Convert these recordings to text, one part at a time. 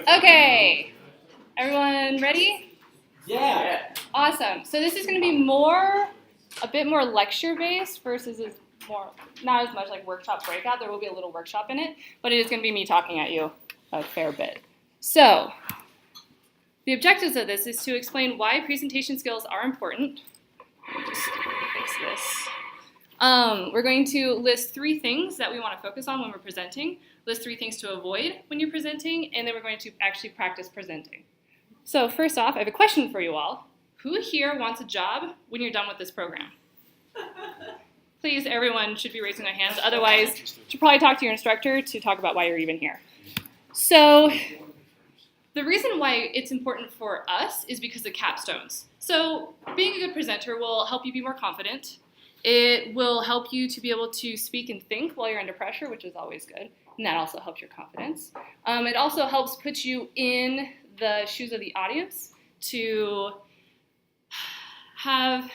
Okay, everyone ready? Yeah. Awesome. So this is going to be a bit more lecture-based versus not as much like workshop breakout. There will be a little workshop in it, but it is going to be me talking at you a fair bit. So the objectives of this is to explain why presentation skills are important. Let me just fix this. We're going to list 3 things that we want to focus on when we're presenting, list 3 things to avoid when you're presenting, and then we're going to actually practice presenting. So first off, I have a question for you all. Who here wants a job when you're done with this program? Please, everyone should be raising their hands. Otherwise, you should probably talk to your instructor to talk about why you're even here. So the reason why it's important for us is because of capstones. So being a good presenter will help you be more confident. It will help you to be able to speak and think while you're under pressure, which is always good. And that also helps your confidence. It also helps put you in the shoes of the audience to have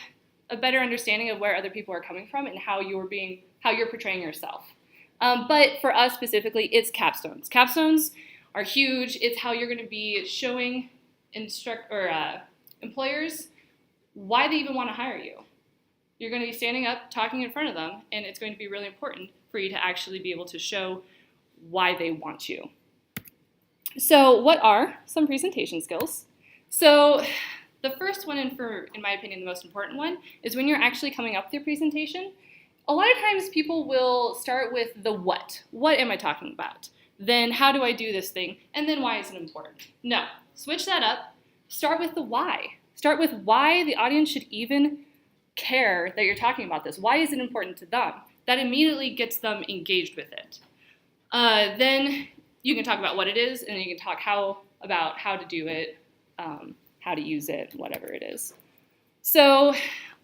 a better understanding of where other people are coming from and how you're portraying yourself. But for us specifically, it's capstones. Capstones are huge. It's how you're going to be showing employers why they even want to hire you. You're going to be standing up, talking in front of them, and it's going to be really important for you to actually be able to show why they want you. So what are some presentation skills? So the first one, and in my opinion, the most important one, is when you're actually coming up with your presentation. A lot of times people will start with the what. What am I talking about? Then how do I do this thing? And then why is it important? No, switch that up. Start with the why. Start with why the audience should even care that you're talking about this. Why is it important to them? That immediately gets them engaged with it. Then you can talk about what it is, and then you can talk about how to do it, how to use it, whatever it is. So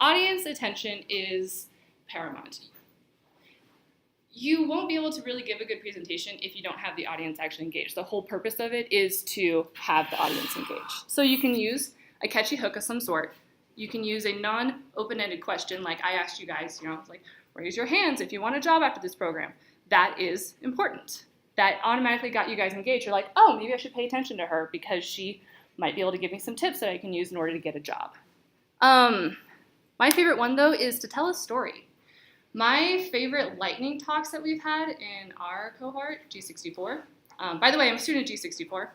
audience attention is paramount. You won't be able to really give a good presentation if you don't have the audience actually engaged. The whole purpose of it is to have the audience engaged. So you can use a catchy hook of some sort. You can use a non-open-ended question like I asked you guys, like raise your hands if you want a job after this program. That is important. That automatically got you guys engaged. You're like, oh, maybe I should pay attention to her because she might be able to give me some tips that I can use in order to get a job. My favorite one, though, is to tell a story. My favorite lightning talks that we've had in our cohort, G64. By the way, I'm a student at G64.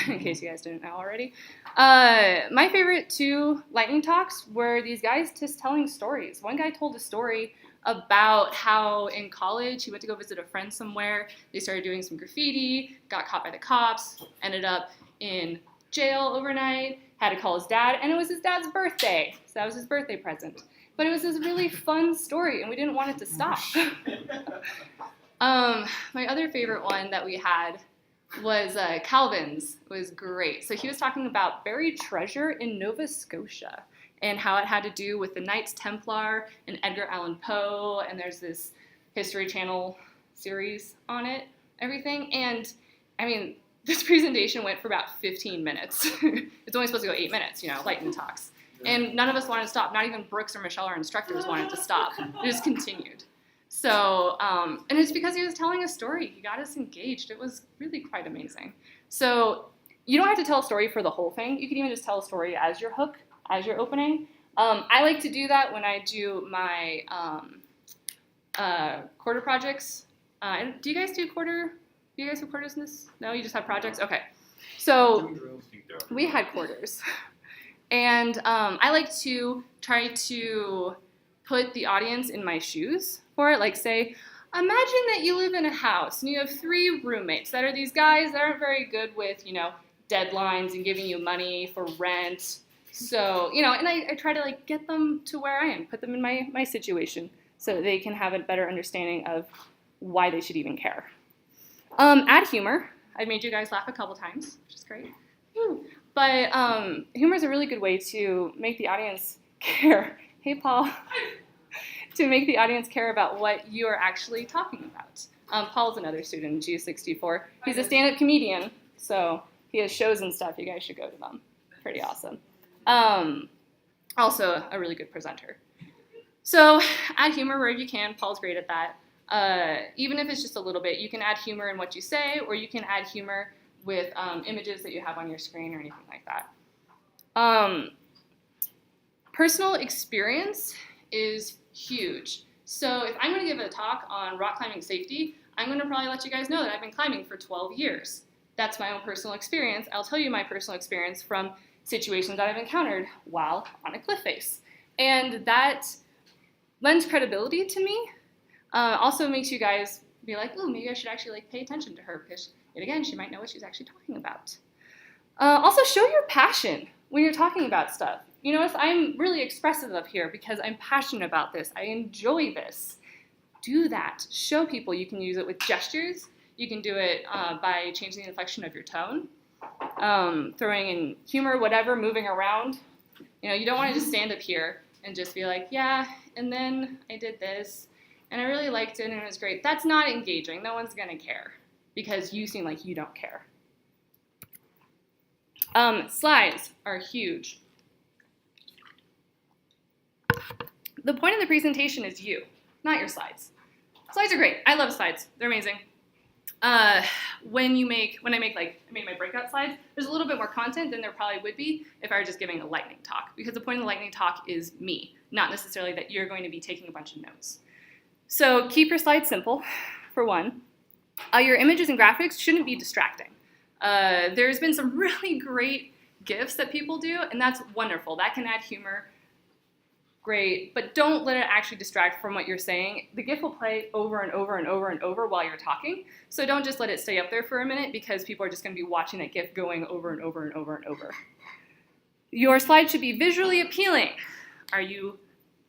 In case you guys didn't know already. My favorite 2 lightning talks were these guys just telling stories. One guy told a story about how in college he went to go visit a friend somewhere. They started doing some graffiti, got caught by the cops, ended up in jail overnight, had to call his dad, and it was his dad's birthday. So that was his birthday present. But it was this really fun story, and we didn't want it to stop. My other favorite one that we had was Calvin's. It was great. So he was talking about buried treasure in Nova Scotia and how it had to do with the Knights Templar and Edgar Allan Poe, and there's this History Channel series on it, everything. And, I mean, this presentation went for about 15 minutes. It's only supposed to go 8 minutes, lightning talks. And none of us wanted to stop. Not even Brooks or Michelle, our instructors, wanted to stop. It just continued. So, and it's because he was telling a story. He got us engaged. It was really quite amazing. So you don't have to tell a story for the whole thing. You can even just tell a story as your hook, as your opening. I like to do that when I do my quarter projects. Do you guys do quarter? Do you guys have quarters in this? No, you just have projects? Okay. So we had quarters. And I like to try to put the audience in my shoes for it. Like say, imagine that you live in a house and you have 3 roommates that are these guys that aren't very good with, deadlines and giving you money for rent. So, and I try to get them to where I am, put them in my situation so they can have a better understanding of why they should even care. Add humor. I've made you guys laugh a couple times, which is great. Woo. But humor is a really good way to make the audience care. Hey, Paul. To make the audience care about what you are actually talking about. Paul's another student in G64. He's a stand-up comedian, so he has shows and stuff. You guys should go to them. Pretty awesome. Also, a really good presenter. So add humor wherever you can. Paul's great at that. Even if it's just a little bit, you can add humor in what you say, or you can add humor with images that you have on your screen or anything like that. Personal experience is huge. So if I'm going to give a talk on rock climbing safety, I'm going to probably let you guys know that I've been climbing for 12 years. That's my own personal experience. I'll tell you my personal experience from situations that I've encountered while on a cliff face. And that lends credibility to me. Also makes you guys be like, oh, maybe I should actually pay attention to her because, yet again, she might know what she's actually talking about. Also, show your passion when you're talking about stuff. You notice I'm really expressive up here because I'm passionate about this. I enjoy this. Do that. Show people. You can use it with gestures. You can do it by changing the inflection of your tone, throwing in humor, whatever, moving around. You don't want to just stand up here and just be like, yeah, and then I did this, and I really liked it, and it was great. That's not engaging. No one's going to care because you seem like you don't care. Slides are huge. The point of the presentation is you, not your slides. Slides are great. I love slides. They're amazing. When I made my breakout slides, there's a little bit more content than there probably would be if I were just giving a lightning talk, because the point of the lightning talk is me, not necessarily that you're going to be taking a bunch of notes. So keep your slides simple, for one. Your images and graphics shouldn't be distracting. There's been some really great GIFs that people do, and that's wonderful. That can add humor. Great, but don't let it actually distract from what you're saying. The GIF will play over and over and over and over while you're talking, so don't just let it stay up there for a minute because people are just going to be watching that GIF going over and over and over and over. Your slide should be visually appealing. Are you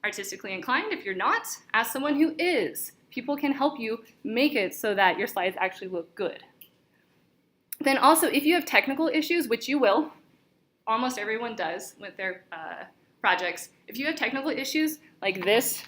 artistically inclined? If you're not, ask someone who is. People can help you make it so that your slides actually look good. Then also, if you have technical issues, which you will, almost everyone does with their projects, if you have technical issues like this